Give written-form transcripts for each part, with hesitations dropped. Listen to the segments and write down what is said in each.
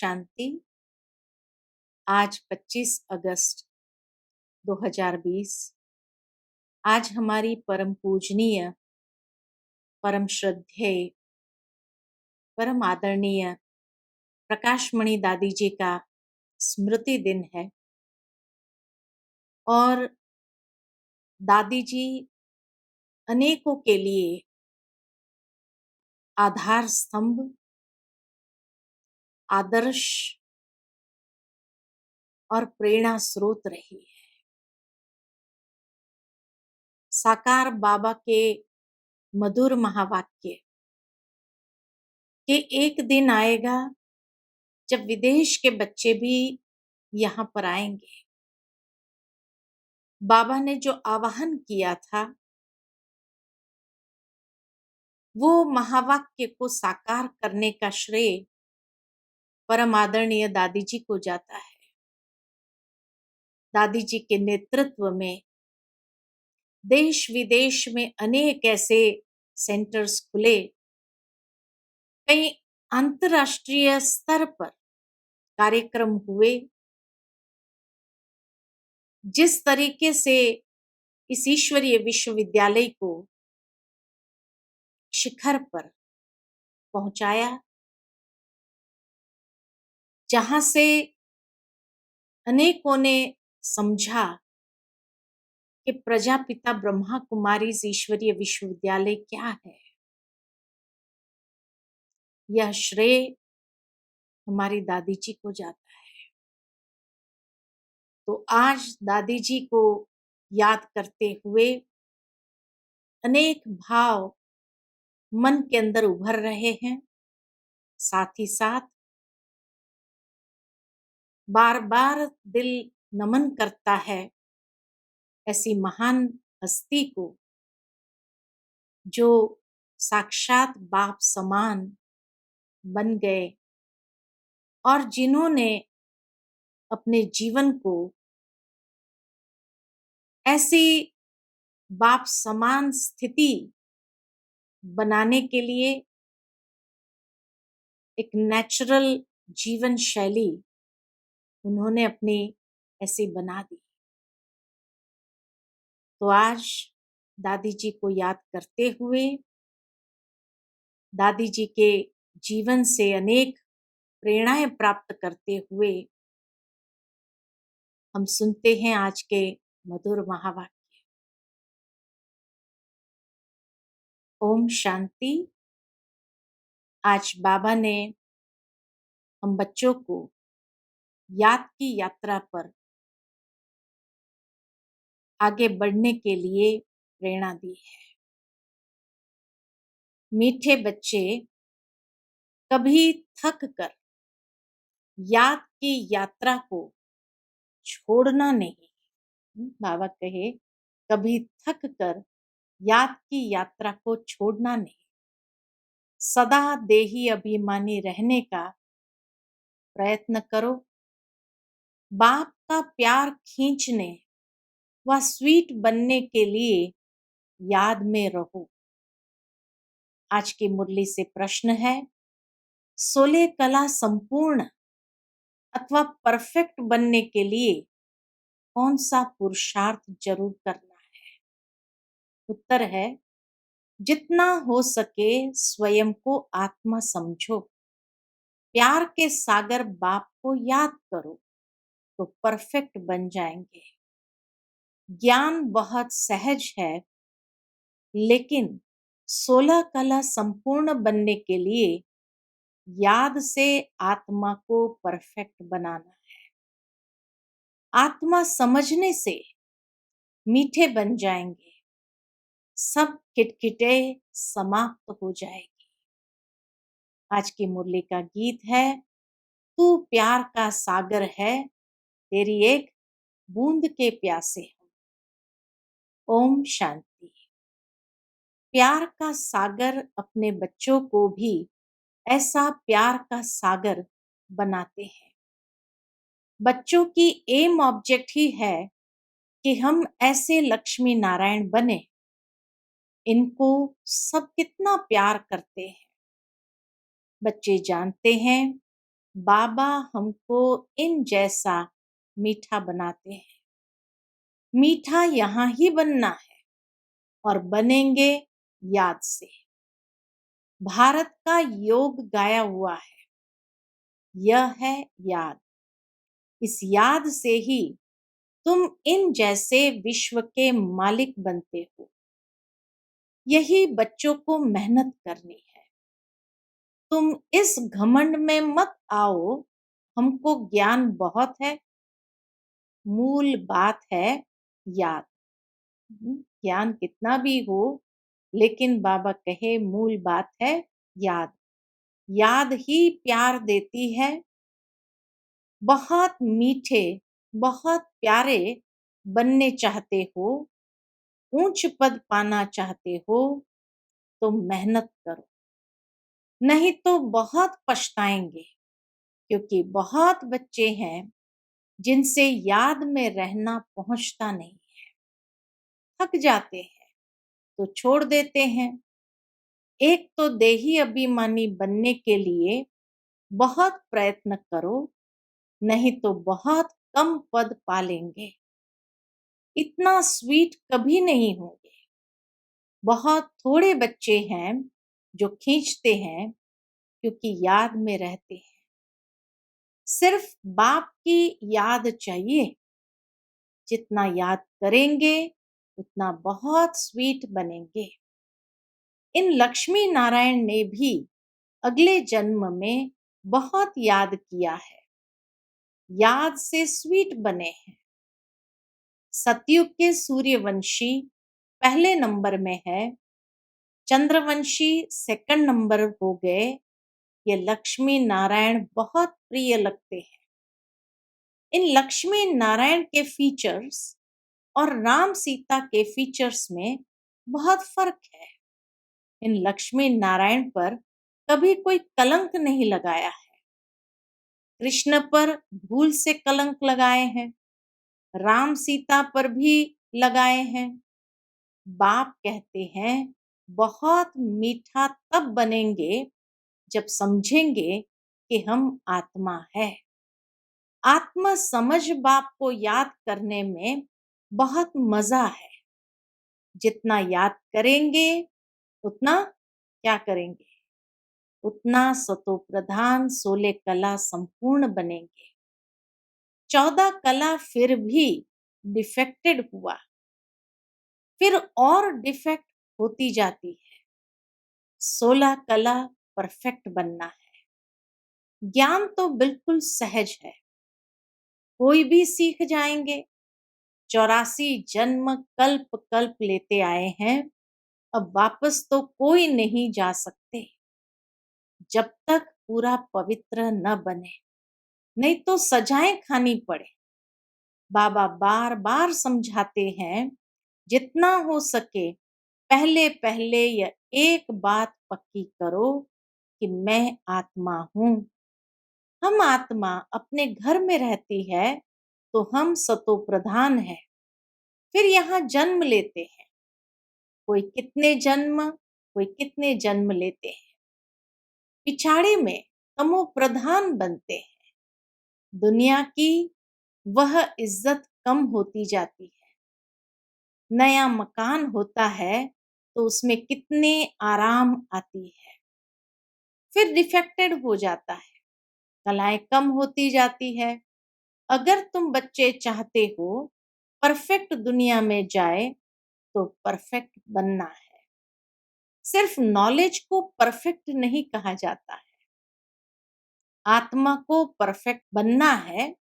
शांति। आज 25 अगस्त 2020। आज हमारी परम पूजनीय, परम श्रद्धेय, परम आदरणीय प्रकाशमणि दादी जी का स्मृति दिन है। और दादी जी अनेकों के लिए आधार स्तंभ, आदर्श और प्रेरणा स्रोत रही है। साकार बाबा के मधुर महावाक्य कि एक दिन आएगा जब विदेश के बच्चे भी यहाँ पर आएंगे। बाबा ने जो आवाहन किया था वो महावाक्य को साकार करने का श्रेय परम आदरणीय दादी जी को जाता है। दादी जी के नेतृत्व में देश विदेश में अनेक ऐसे सेंटर्स खुले, कई अंतर्राष्ट्रीय स्तर पर कार्यक्रम हुए। जिस तरीके से इस ईश्वरीय विश्वविद्यालय को शिखर पर पहुंचाया, जहां से अनेकों ने समझा कि प्रजापिता ब्रह्मा कुमारी ईश्वरीय विश्वविद्यालय क्या है, यह श्रेय हमारी दादी जी को जाता है। तो आज दादी जी को याद करते हुए अनेक भाव मन के अंदर उभर रहे हैं। साथ ही साथ बार बार दिल नमन करता है ऐसी महान हस्ती को जो साक्षात बाप समान बन गए और जिन्होंने अपने जीवन को ऐसी बाप समान स्थिति बनाने के लिए एक नेचुरल जीवन शैली उन्होंने अपनी ऐसी बना दी। तो आज दादी जी को याद करते हुए, दादी जी के जीवन से अनेक प्रेरणाएं प्राप्त करते हुए हम सुनते हैं आज के मधुर महावाक्य। ओम शांति। आज बाबा ने हम बच्चों को याद की यात्रा पर आगे बढ़ने के लिए प्रेरणा दी है। मीठे बच्चे कभी थक कर याद की यात्रा को छोड़ना नहीं। बाबा कहे कभी थक कर याद की यात्रा को छोड़ना नहीं, सदा देही अभिमानी रहने का प्रयत्न करो। बाप का प्यार खींचने व स्वीट बनने के लिए याद में रहो। आज की मुरली से प्रश्न है, 16 कला संपूर्ण अथवा परफेक्ट बनने के लिए कौन सा पुरुषार्थ जरूर करना है? उत्तर है, जितना हो सके स्वयं को आत्मा समझो, प्यार के सागर बाप को याद करो तो परफेक्ट बन जाएंगे। ज्ञान बहुत सहज है, लेकिन 16 कला संपूर्ण बनने के लिए याद से आत्मा को परफेक्ट बनाना है। आत्मा समझने से मीठे बन जाएंगे, सब खिटखिटे समाप्त हो जाएगी। आज की मुरली का गीत है, तू प्यार का सागर है, तेरी एक बूंद के प्यासे हम। ओम शांति। प्यार का सागर अपने बच्चों को भी ऐसा प्यार का सागर बनाते हैं। बच्चों की एम ऑब्जेक्ट ही है कि हम ऐसे लक्ष्मी नारायण बने। इनको सब कितना प्यार करते हैं। बच्चे जानते हैं बाबा हमको इन जैसा मीठा बनाते हैं। मीठा यहाँ ही बनना है और बनेंगे याद से। भारत का योग गाया हुआ है, यह है याद। इस याद से ही तुम इन जैसे विश्व के मालिक बनते हो। यही बच्चों को मेहनत करनी है। तुम इस घमंड में मत आओ, हमको ज्ञान बहुत है। मूल बात है याद। ज्ञान कितना भी हो, लेकिन बाबा कहे मूल बात है याद। याद ही प्यार देती है। बहुत मीठे, बहुत प्यारे बनने चाहते हो, ऊंच पद पाना चाहते हो, तो मेहनत करो, नहीं तो बहुत पछताएंगे। क्योंकि बहुत बच्चे हैं जिनसे याद में रहना पहुंचता नहीं, थक जाते हैं तो छोड़ देते हैं। एक तो देही अभिमानी बनने के लिए बहुत प्रयत्न करो, नहीं तो बहुत कम पद पालेंगे। इतना स्वीट कभी नहीं होंगे। बहुत थोड़े बच्चे हैं जो खींचते हैं क्योंकि याद में रहते हैं। सिर्फ बाप की याद चाहिए। जितना याद करेंगे उतना बहुत स्वीट बनेंगे। इन लक्ष्मी नारायण ने भी अगले जन्म में बहुत याद किया है, याद से स्वीट बने हैं। सतयुग के सूर्यवंशी पहले नंबर में है, चंद्रवंशी सेकंड नंबर हो गए। ये लक्ष्मी नारायण बहुत प्रिय लगते हैं। इन लक्ष्मी नारायण के फीचर्स और राम सीता के फीचर्स में बहुत फर्क है। इन लक्ष्मी नारायण पर कभी कोई कलंक नहीं लगाया है। कृष्ण पर भूल से कलंक लगाए हैं, राम सीता पर भी लगाए हैं। बाप कहते हैं बहुत मीठा तब बनेंगे जब समझेंगे कि हम आत्मा है। आत्मा समझ बाप को याद करने में बहुत मजा है। जितना याद करेंगे उतना क्या करेंगे, उतना सतो प्रधान 16 कला संपूर्ण बनेंगे। 14 कला फिर भी डिफेक्टेड हुआ, फिर और डिफेक्ट होती जाती है। 16 कला परफेक्ट बनना है। ज्ञान तो बिल्कुल सहज है, कोई भी सीख जाएंगे। 84 जन्म कल्प कल्प लेते आए हैं, अब वापस तो कोई नहीं जा सकते जब तक पूरा पवित्र न बने, नहीं तो सजाएं खानी पड़े। बाबा बार बार समझाते हैं जितना हो सके पहले पहले यह एक बात पक्की करो कि मैं आत्मा हूं। हम आत्मा अपने घर में रहती है तो हम सतो प्रधान है। फिर यहाँ जन्म लेते हैं, कोई कितने जन्म लेते हैं। पिछाड़ी में तमो प्रधान बनते हैं। दुनिया की वह इज्जत कम होती जाती है। नया मकान होता है तो उसमें कितने आराम आती है, फिर डिफेक्टेड हो जाता है, कलाएं कम होती जाती है। अगर तुम बच्चे चाहते हो परफेक्ट दुनिया में जाए तो परफेक्ट बनना है। सिर्फ नॉलेज को परफेक्ट नहीं कहा जाता है, आत्मा को परफेक्ट बनना है।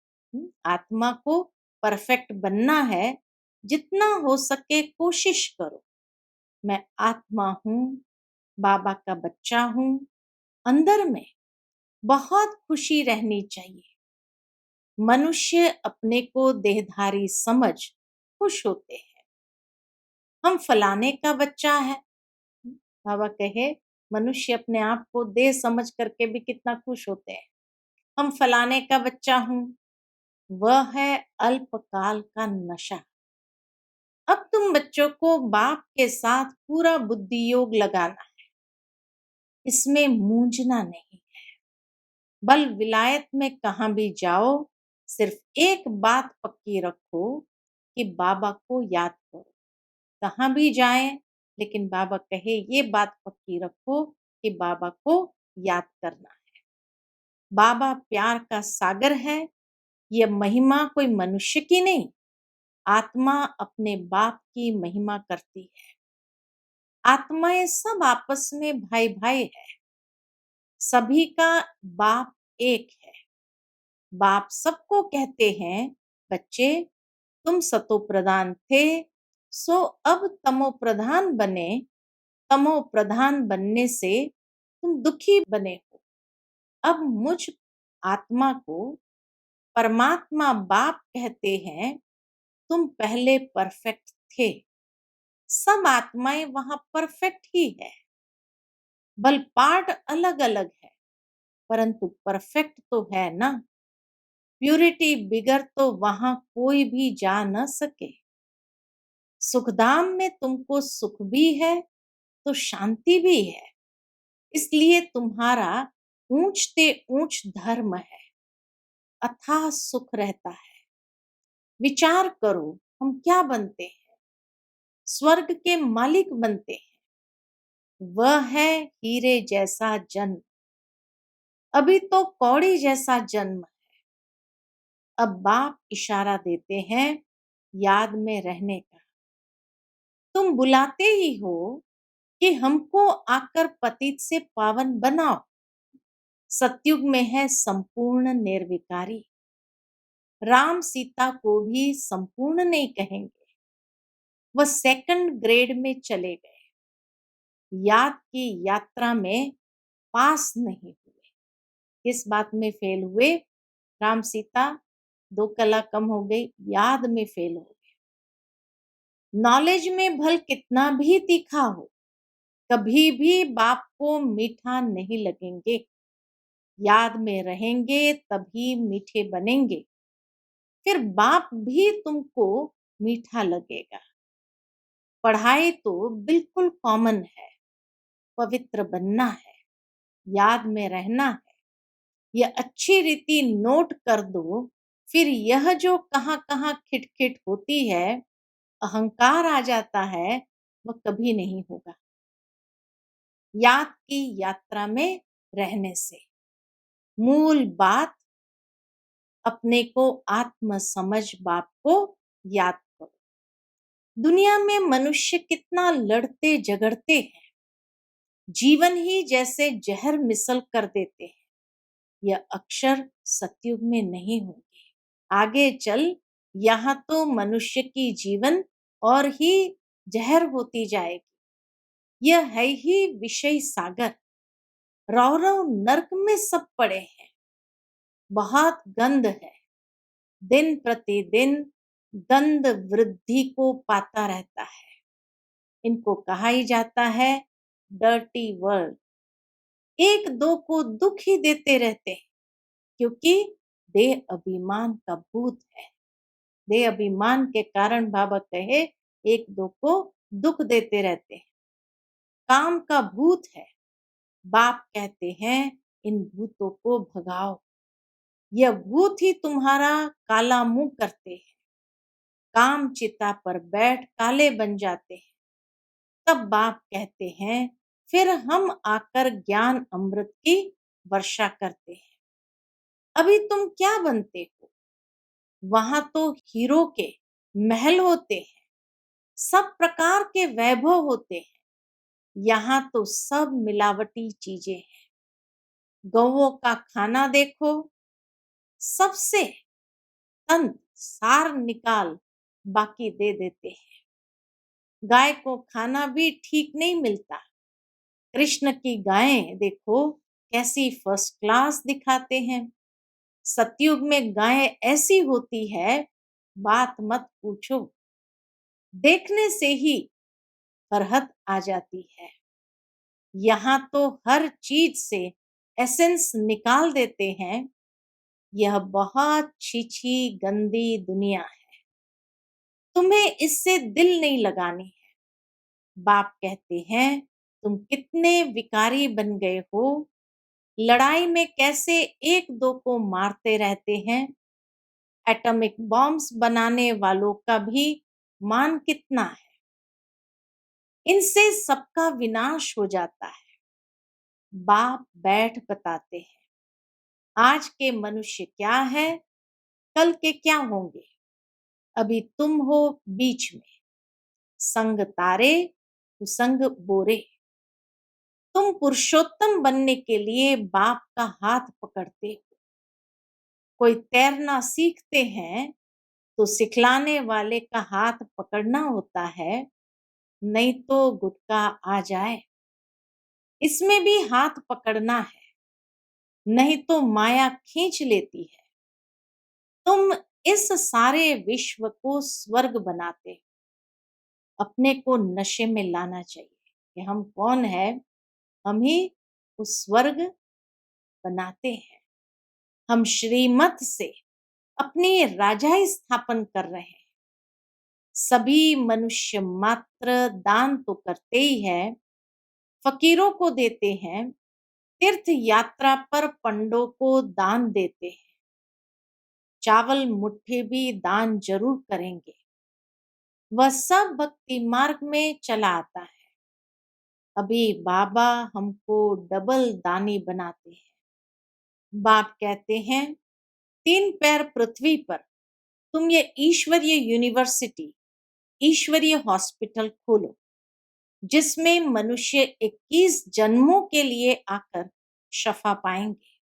आत्मा को परफेक्ट बनना है। जितना हो सके कोशिश करो। मैं आत्मा हूँ, बाबा का बच्चा हूँ। अंदर में बहुत खुशी रहनी चाहिए। मनुष्य अपने को देहधारी समझ खुश होते हैं। हम फलाने का बच्चा है। बाबा कहे मनुष्य अपने आप को देह समझ करके भी कितना खुश होते हैं। हम फलाने का बच्चा हूं, वह है अल्पकाल का नशा। अब तुम बच्चों को बाप के साथ पूरा बुद्धि योग लगाना है, इसमें मूंझना नहीं है। बल विलायत में कहाँ भी जाओ, सिर्फ एक बात पक्की रखो कि बाबा को याद करो। कहाँ भी जाएं, लेकिन बाबा कहे ये बात पक्की रखो कि बाबा को याद करना है। बाबा प्यार का सागर है। यह महिमा कोई मनुष्य की नहीं, आत्मा अपने बाप की महिमा करती है। आत्माएं सब आपस में भाई भाई है। सभी का बाप एक है। बाप सबको कहते हैं, बच्चे तुम सतो प्रधान थे, सो अब तमो प्रधान बने। तमो प्रधान बनने से तुम दुखी बने हो। अब मुझ आत्मा को परमात्मा बाप कहते हैं। तुम पहले परफेक्ट थे। सब आत्माएं वहां परफेक्ट ही है। बल पार्ट अलग अलग है, परंतु परफेक्ट तो है ना। प्यूरिटी बिगर तो वहां कोई भी जा न सके। सुखधाम में तुमको सुख भी है तो शांति भी है। इसलिए तुम्हारा ऊंचते ऊंच धर्म है, अथाह सुख रहता है। विचार करो, हम क्या बनते हैं? स्वर्ग के मालिक बनते हैं। वह है हीरे जैसा जन्म। अभी तो कौड़ी जैसा जन्म। अब बाप इशारा देते हैं याद में रहने का। तुम बुलाते ही हो कि हमको आकर पतित से पावन बनाओ। सतयुग में है संपूर्ण निर्विकारी। राम सीता को भी संपूर्ण नहीं कहेंगे, वह सेकंड ग्रेड में चले गए। याद की यात्रा में पास नहीं हुए। किस बात में फेल हुए? राम सीता 2 कला कम हो गई, याद में फेल हो गए। नॉलेज में भल कितना भी तीखा हो, कभी भी बाप को मीठा नहीं लगेंगे। याद में रहेंगे तभी मीठे बनेंगे। फिर बाप भी तुमको मीठा लगेगा। पढ़ाई तो बिल्कुल कॉमन है। पवित्र बनना है, याद में रहना है। यह अच्छी रीति नोट कर दो। फिर यह जो कहाँ कहाँ खिटखिट होती है, अहंकार आ जाता है, वह कभी नहीं होगा। याद की यात्रा में रहने से मूल बात, अपने को आत्म समझ बाप को याद करो। दुनिया में मनुष्य कितना लड़ते झगड़ते हैं, जीवन ही जैसे जहर मिसल कर देते हैं। यह अक्षर सतयुग में नहीं होंगे। आगे चल यहाँ तो मनुष्य की जीवन और ही जहर होती जाएगी। यह है ही विषय सागर। रौरव नरक में सब पड़े हैं। बहुत गंध है। दिन प्रतिदिन गंध वृद्धि को पाता रहता है। इनको कहा ही जाता है डर्टी वर्ल्ड। एक दो को दुख ही देते रहते हैं, क्योंकि देह अभिमान का भूत है। देह अभिमान के कारण बाबा कहे एक दो को दुख देते रहते हैं। काम का भूत है। बाप कहते हैं इन भूतों को भगाओ। यह भूत ही तुम्हारा काला मुंह करते हैं। काम चिता पर बैठ काले बन जाते हैं। तब बाप कहते हैं फिर हम आकर ज्ञान अमृत की वर्षा करते हैं। अभी तुम क्या बनते हो? वहां तो हीरो के महल होते हैं, सब प्रकार के वैभव होते हैं। यहाँ तो सब मिलावटी चीजें हैं। गौओं का खाना देखो, सबसे तन सार निकाल बाकी दे देते हैं। गाय को खाना भी ठीक नहीं मिलता। कृष्ण की गायें देखो कैसी फर्स्ट क्लास दिखाते हैं। सतयुग में गायें ऐसी होती है, बात मत पूछो। देखने से ही फरहत आ जाती है। यहाँ तो हर चीज से एसेंस निकाल देते हैं। यह बहुत छीछी गंदी दुनिया है। तुम्हें इससे दिल नहीं लगानी है। बाप कहते हैं तुम कितने विकारी बन गए हो। लड़ाई में कैसे एक दो को मारते रहते हैं। एटॉमिक बॉम्ब्स बनाने वालों का भी मान कितना है। इनसे सबका विनाश हो जाता है। बाप बैठ बताते हैं, आज के मनुष्य क्या है, कल के क्या होंगे। अभी तुम हो बीच में, संग तारे कुसंग बोरे। तुम पुरुषोत्तम बनने के लिए बाप का हाथ पकड़ते हो। कोई तैरना सीखते हैं तो सिखलाने वाले का हाथ पकड़ना होता है, नहीं तो गुटका आ जाए। इसमें भी हाथ पकड़ना है, नहीं तो माया खींच लेती है। तुम इस सारे विश्व को स्वर्ग बनाते हो। अपने को नशे में लाना चाहिए कि हम कौन है, हम ही उस स्वर्ग बनाते हैं। हम श्रीमत से अपनी राजाई स्थापन कर रहे हैं। सभी मनुष्य मात्र दान तो करते ही है, फकीरों को देते हैं, तीर्थ यात्रा पर पंडों को दान देते हैं, चावल मुट्ठी भी दान जरूर करेंगे। वह सब भक्ति मार्ग में चला आता है। अभी बाबा हमको डबल दानी बनाते हैं। बाप कहते हैं, 3 पैर पृथ्वी पर तुम ये ईश्वरीय यूनिवर्सिटी, ईश्वरीय हॉस्पिटल खोलो, जिसमें मनुष्य 21 जन्मों के लिए आकर शफा पाएंगे।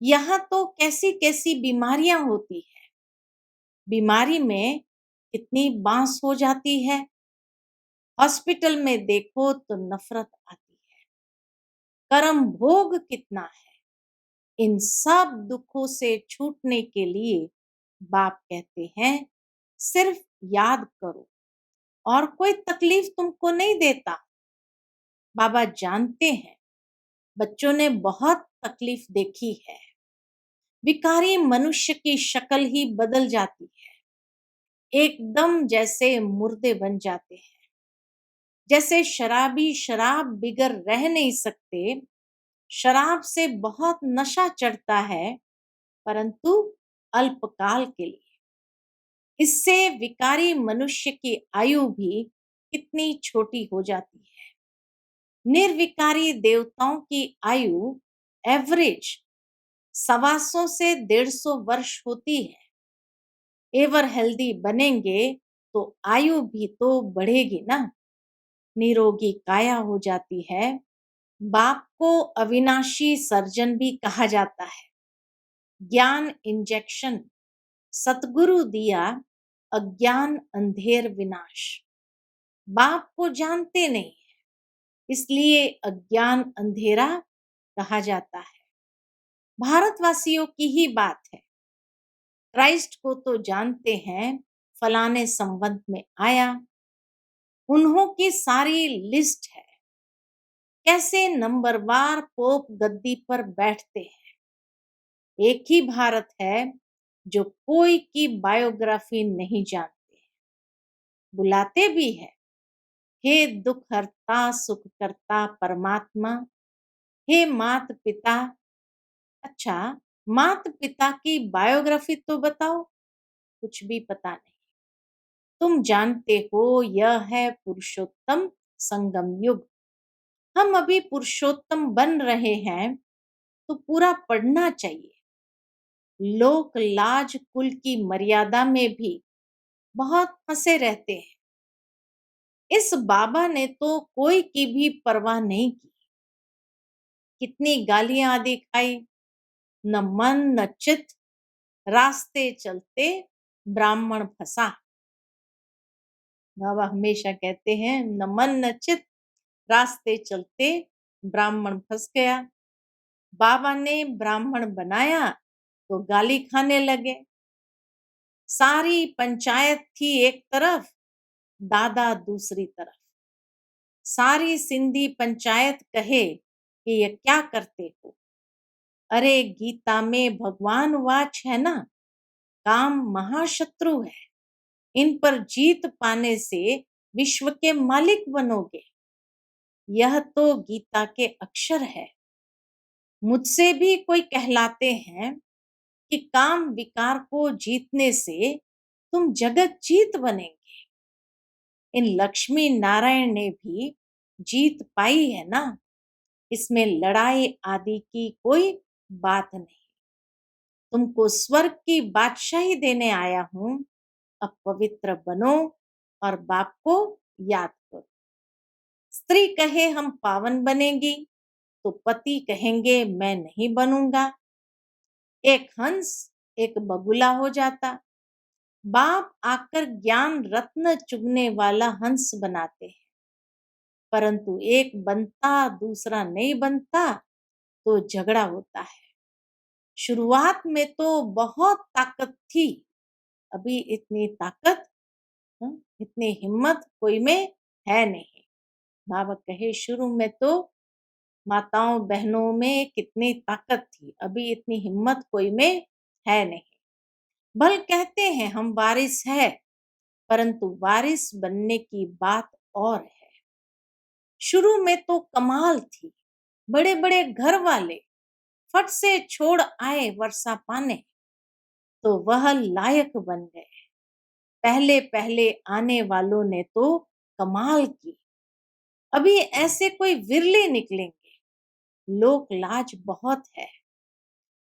यहाँ तो कैसी कैसी बीमारियां होती है। बीमारी में कितनी बांस हो जाती है। हॉस्पिटल में देखो तो नफरत आती है। कर्म भोग कितना है। इन सब दुखों से छूटने के लिए बाप कहते हैं, सिर्फ याद करो और कोई तकलीफ तुमको नहीं देता। बाबा जानते हैं बच्चों ने बहुत तकलीफ देखी है। विकारी मनुष्य की शक्ल ही बदल जाती है, एकदम जैसे मुर्दे बन जाते हैं। जैसे शराबी शराब बिगर रह नहीं सकते, शराब से बहुत नशा चढ़ता है, परंतु अल्पकाल के लिए। इससे विकारी मनुष्य की आयु भी कितनी छोटी हो जाती है। निर्विकारी देवताओं की आयु एवरेज 125 से 150 वर्ष होती है। एवर हेल्दी बनेंगे तो आयु भी तो बढ़ेगी ना, निरोगी काया हो जाती है। बाप को अविनाशी सर्जन भी कहा जाता है। ज्ञान इंजेक्शन सतगुरु दिया, अज्ञान अंधेर विनाश। बाप को जानते नहीं है, इसलिए अज्ञान अंधेरा कहा जाता है। भारतवासियों की ही बात है। क्राइस्ट को तो जानते हैं, फलाने संबंध में आया, उन्हों की सारी लिस्ट है। कैसे नंबरवार पोप गद्दी पर बैठते हैं। एक ही भारत है जो कोई की बायोग्राफी नहीं जानते। बुलाते भी है, हे दुख हरता सुख करता परमात्मा, हे मात पिता। अच्छा, मात पिता की बायोग्राफी तो बताओ। कुछ भी पता नहीं। तुम जानते हो यह है पुरुषोत्तम संगम युग। हम अभी पुरुषोत्तम बन रहे हैं तो पूरा पढ़ना चाहिए। लोक लाज कुल की मर्यादा में भी बहुत फंसे रहते हैं। इस बाबा ने तो कोई की भी परवाह नहीं की। कितनी गालियां आदि खाई, न मन न चित, रास्ते चलते ब्राह्मण फंसा। बाबा हमेशा कहते हैं, न मन न चित, रास्ते चलते ब्राह्मण फंस गया। बाबा ने ब्राह्मण बनाया तो गाली खाने लगे। सारी पंचायत थी एक तरफ, दादा दूसरी तरफ। सारी सिंधी पंचायत कहे कि ये क्या करते हो। अरे गीता में भगवान वाच है ना, काम महाशत्रु है। इन पर जीत पाने से विश्व के मालिक बनोगे। यह तो गीता के अक्षर है। मुझसे भी कोई कहलाते हैं कि काम विकार को जीतने से तुम जगत जीत बनेंगे। इन लक्ष्मी नारायण ने भी जीत पाई है ना, इसमें लड़ाई आदि की कोई बात नहीं। तुमको स्वर्ग की बादशाही देने आया हूं। अब पवित्र बनो और बाप को याद करो। स्त्री कहे हम पावन बनेंगी तो पति कहेंगे मैं नहीं बनूंगा। एक हंस एक बगुला हो जाता। बाप आकर ज्ञान रत्न चुगने वाला हंस बनाते हैं, परंतु एक बनता दूसरा नहीं बनता तो झगड़ा होता है। शुरुआत में तो बहुत ताकत थी, अभी इतनी ताकत, इतनी हिम्मत कोई में है नहीं। बाबा कहे शुरू में तो माताओं बहनों में कितनी ताकत थी, अभी इतनी हिम्मत कोई में है नहीं। भल कहते हैं हम वारिस है, परंतु वारिस बनने की बात और है। शुरू में तो कमाल थी, बड़े बड़े घर वाले फट से छोड़ आए वर्षा पाने, तो वह लायक बन गए। पहले पहले आने वालों ने तो कमाल की, अभी ऐसे कोई विरले निकलेंगे। लोक लाज बहुत है।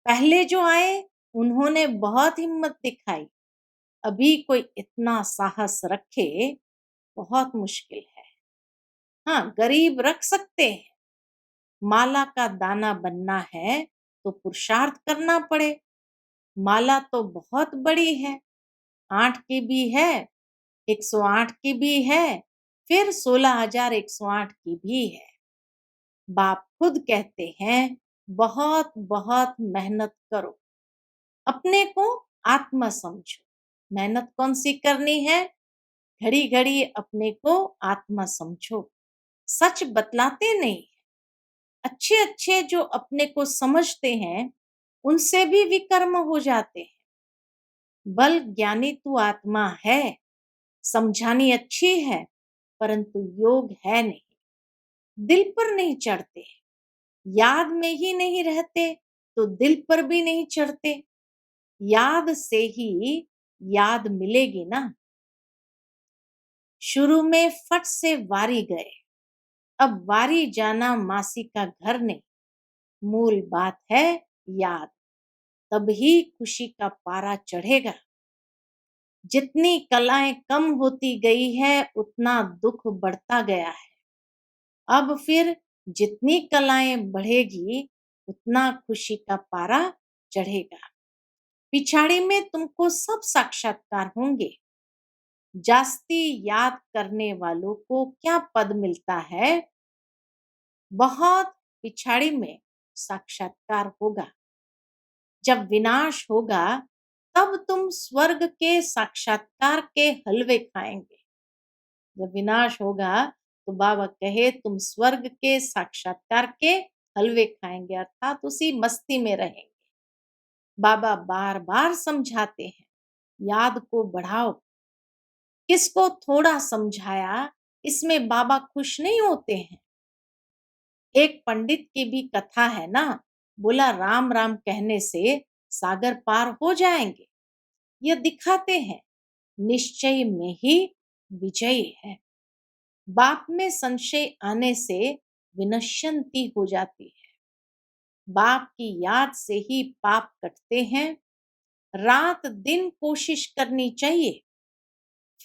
पहले जो आए उन्होंने बहुत हिम्मत दिखाई, अभी कोई इतना साहस रखे बहुत मुश्किल है। हाँ, गरीब रख सकते हैं। माला का दाना बनना है तो पुरुषार्थ करना पड़े। माला तो बहुत बड़ी है, 8 की भी है, 108 की भी है, फिर 16,108 की भी है। बाप खुद कहते हैं बहुत बहुत मेहनत करो, अपने को आत्मा समझो। मेहनत कौन सी करनी है? घड़ी घड़ी अपने को आत्मा समझो। सच बतलाते नहीं। अच्छे अच्छे जो अपने को समझते हैं उनसे भी विकर्म हो जाते हैं। बल ज्ञानी तू आत्मा है, समझानी अच्छी है, परंतु योग है नहीं। दिल पर नहीं चढ़ते, याद में ही नहीं रहते तो दिल पर भी नहीं चढ़ते। याद से ही याद मिलेगी ना। शुरू में फट से वारी गए, अब वारी जाना मासी का घर नहीं। मूल बात है याद, तभी खुशी का पारा चढ़ेगा। जितनी कलाएं कम होती गई है उतना दुख बढ़ता गया है। अब फिर जितनी कलाएं बढ़ेगी उतना खुशी का पारा चढ़ेगा। पिछाड़ी में तुमको सब साक्षात्कार होंगे। जास्ती याद करने वालों को क्या पद मिलता है? बहुत पिछाड़ी में साक्षात्कार होगा। जब विनाश होगा तब तुम स्वर्ग के साक्षात्कार के हलवे खाएंगे। जब विनाश होगा तो बाबा कहे तुम स्वर्ग के साक्षात्कार के हलवे खाएंगे, अर्थात उसी मस्ती में रहेंगे। बाबा बार बार समझाते हैं याद को बढ़ाओ। किसको थोड़ा समझाया इसमें बाबा खुश नहीं होते हैं। एक पंडित की भी कथा है ना, बोला राम राम कहने से सागर पार हो जाएंगे। यह दिखाते हैं निश्चय में ही विजय है। बाप में संशय आने से विनश्यंती हो जाती है। बाप की याद से ही पाप कटते हैं। रात दिन कोशिश करनी चाहिए,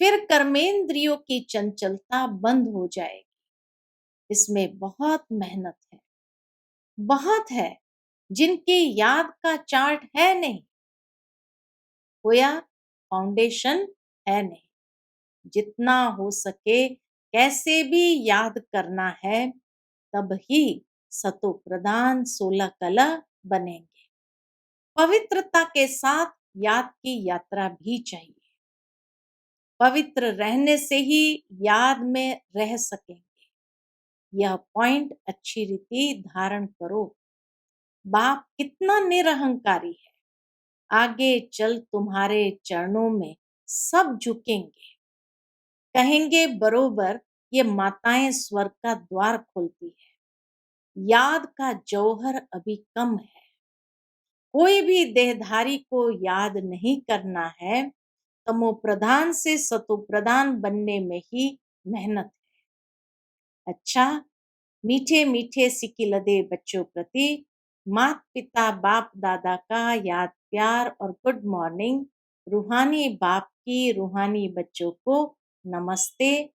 फिर कर्मेंद्रियों की चंचलता बंद हो जाएगी। इसमें बहुत मेहनत है, बहुत है। जिनकी याद का चार्ट है नहीं, होया फाउंडेशन है नहीं। जितना हो सके कैसे भी याद करना है, तब ही सतो प्रधान 16 कला बनेंगे। पवित्रता के साथ याद की यात्रा भी चाहिए। पवित्र रहने से ही याद में रह सकेंगे। यह पॉइंट अच्छी रीति धारण करो। बाप कितना निरहंकारी है, आगे चल तुम्हारे चरणों में सब झुकेंगे। कहेंगे बरोबर ये माताएं स्वर्ग का द्वार खोलती है। याद का जौहर अभी कम है। कोई भी देहधारी को याद नहीं करना है, तमो प्रधान से सतो प्रधान बनने में ही मेहनत है। अच्छा, मीठे मीठे सिकिलदे बच्चों प्रति माता पिता बाप दादा का याद प्यार और गुड मॉर्निंग। रूहानी बाप की रूहानी बच्चों को नमस्ते।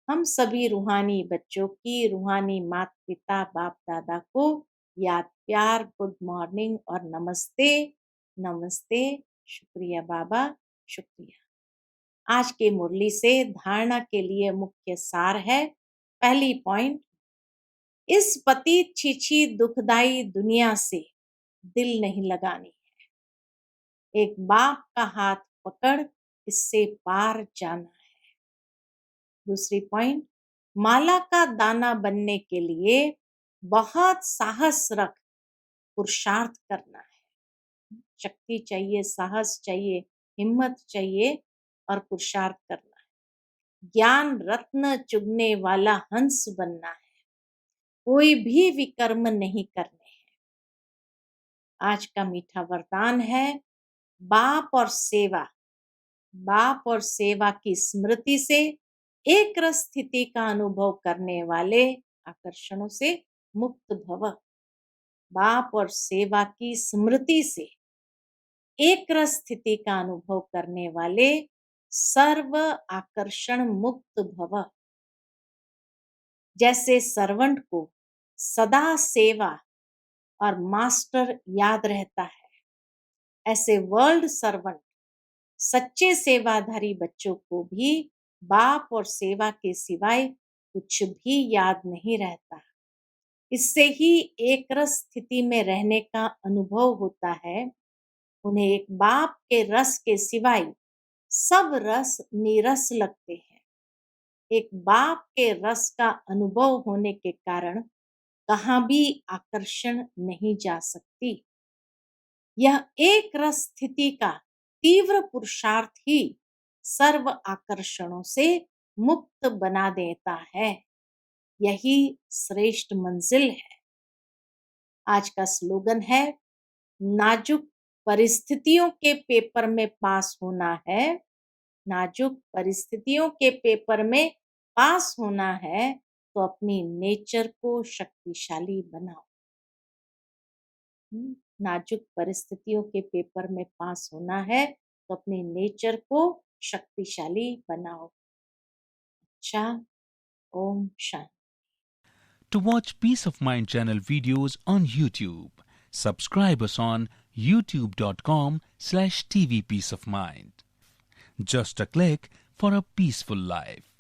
हम सभी रूहानी बच्चों की रूहानी माता पिता बाप दादा को याद प्यार गुड मॉर्निंग और नमस्ते। नमस्ते। शुक्रिया बाबा, शुक्रिया। आज के मुरली से धारणा के लिए मुख्य सार है। पहली पॉइंट, इस पतित छीछी दुखदाई दुनिया से दिल नहीं लगानी है। एक बाप का हाथ पकड़ इससे पार जाना है। दूसरी पॉइंट, माला का दाना बनने के लिए बहुत साहस रख पुरुषार्थ करना है। शक्ति चाहिए, साहस चाहिए, हिम्मत चाहिए और पुरुषार्थ करना है। ज्ञान रत्न चुगने वाला हंस बनना है। कोई भी विकर्म नहीं करने हैं। आज का मीठा वरदान है बाप और सेवा। बाप और सेवा की स्मृति से एक रस स्थिति का अनुभव करने वाले आकर्षणों से मुक्त भव। बाप और सेवा की स्मृति से एक रस स्थिति का अनुभव करने वाले सर्व आकर्षण मुक्त भव। जैसे सर्वेंट को सदा सेवा और मास्टर याद रहता है, ऐसे वर्ल्ड सर्वेंट सच्चे सेवाधारी बच्चों को भी बाप और सेवा के सिवाय कुछ भी याद नहीं रहता। इससे ही एक रस स्थिति में रहने का अनुभव होता है। उन्हें एक बाप के रस के सिवाय सब रस नीरस लगते हैं। एक बाप के रस का अनुभव होने के कारण कहां भी आकर्षण नहीं जा सकती। यह एक रस स्थिति का तीव्र पुरुषार्थ ही सर्व आकर्षणों से मुक्त बना देता है। यही श्रेष्ठ मंजिल है। आज का स्लोगन है, नाजुक परिस्थितियों के पेपर में पास होना है। नाजुक परिस्थितियों के पेपर में पास होना है तो अपनी नेचर को शक्तिशाली बनाओ। नाजुक परिस्थितियों के पेपर में पास होना है तो अपने नेचर को शक्तिशाली बनाओ। अच्छा, Om Shanti. To watch Peace of Mind channel videos on YouTube, subscribe us on youtube.com/tvpeaceofmind. Just a click for a peaceful life.